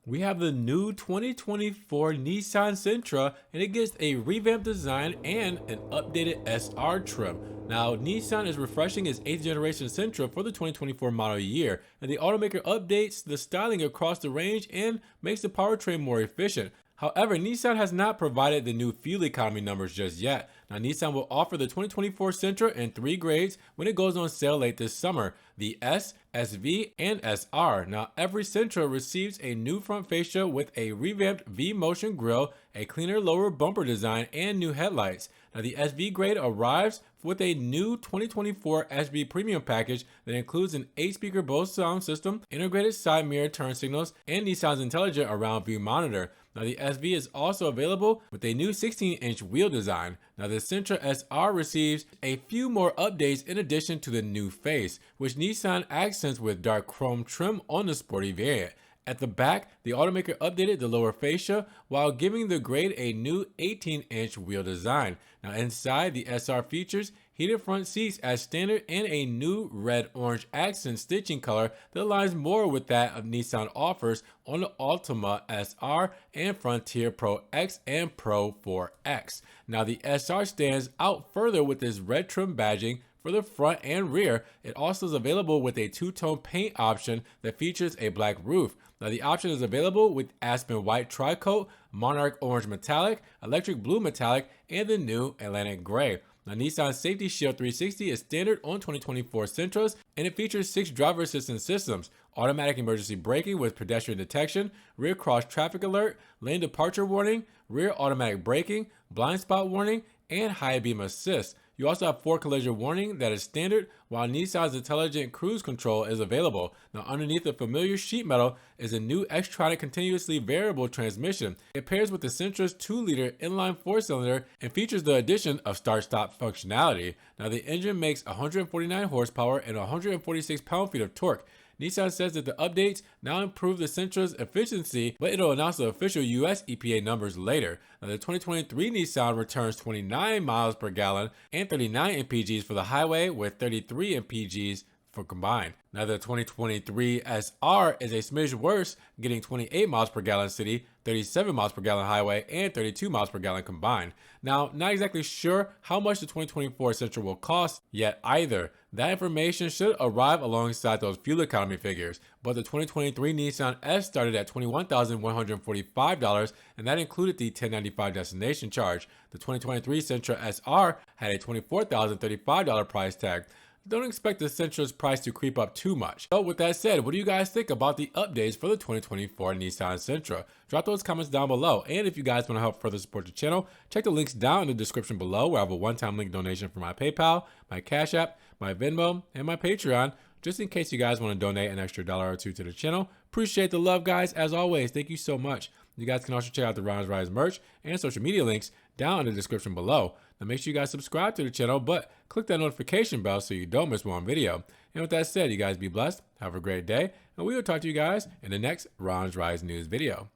We have the new 2024 Nissan Sentra, and it gets a revamped design and an updated SR trim. Now, Nissan is refreshing its 8th generation Sentra for the 2024 model year, and the automaker updates the styling across the range and makes the powertrain more efficient. However, Nissan has not provided the new fuel economy numbers just yet. Now, Nissan will offer the 2024 Sentra in 3 grades when it goes on sale late this summer: the S, SV, and SR. Now, every Sentra receives a new front fascia with a revamped V-motion grille, a cleaner lower bumper design, and new headlights. Now, the SV grade arrives with a new 2024 SV Premium package that includes an 8-speaker Bose sound system, integrated side mirror turn signals, and Nissan's intelligent around view monitor. Now, the SV is also available with a new 16-inch wheel design. Now, the Sentra SR receives a few more updates in addition to the new face, which Nissan accents with dark chrome trim on the sporty variant. At the back, the automaker updated the lower fascia while giving the grade a new 18-inch wheel design. Now, inside, the SR features heated front seats as standard and a new red-orange accent stitching color that aligns more with that of Nissan offers on the Altima SR and Frontier Pro X and Pro 4X. Now, the SR stands out further with this red trim badging for the front and rear. It also is available with a 2-tone paint option that features a black roof. Now, the option is available with Aspen White Tri-Coat, Monarch Orange Metallic, Electric Blue Metallic, and the new Atlantic Gray. Now, Nissan Safety Shield 360 is standard on 2024 Sentras, and it features 6 driver assistance systems: automatic emergency braking with pedestrian detection, rear cross traffic alert, lane departure warning, rear automatic braking, blind spot warning, and high beam assist. You also have 4 collision warning that is standard, while Nissan's intelligent cruise control is available. Now, underneath the familiar sheet metal is a new Xtronic continuously variable transmission. It pairs with the Sentra's 2-liter inline 4-cylinder and features the addition of start-stop functionality. Now, the engine makes 149 horsepower and 146 pound-feet of torque. Nissan says that the updates now improve the Sentra's efficiency, but it'll announce the official US EPA numbers later. Now, the 2023 Nissan returns 29 miles per gallon and 39 mpgs for the highway, with 33 mpgs for combined. Now, the 2023 SR is a smidge worse, getting 28 miles per gallon city, 37 miles per gallon highway, and 32 miles per gallon combined. Now, not exactly sure how much the 2024 Sentra will cost yet either. That information should arrive alongside those fuel economy figures, but the 2023 Nissan S started at $21,145, and that included the $1095 destination charge. The 2023 Sentra SR had a $24,035 price tag. Don't expect the Sentra's price to creep up too much. So with that said, what do you guys think about the updates for the 2024 Nissan Sentra? Drop those comments down below. And if you guys want to help further support the channel, check the links down in the description below, where I have a one-time link donation for my PayPal, my Cash App, my Venmo, and my Patreon, just in case you guys want to donate an extra $1 or $2 to the channel. Appreciate the love, guys. As always, thank you so much. You guys can also check out the Ron's Rise merch and social media links down in the description below. Now, make sure you guys subscribe to the channel, but click that notification bell so you don't miss one video. And with that said, you guys be blessed, have a great day, and we will talk to you guys in the next Ron's Rise news video.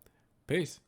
Peace.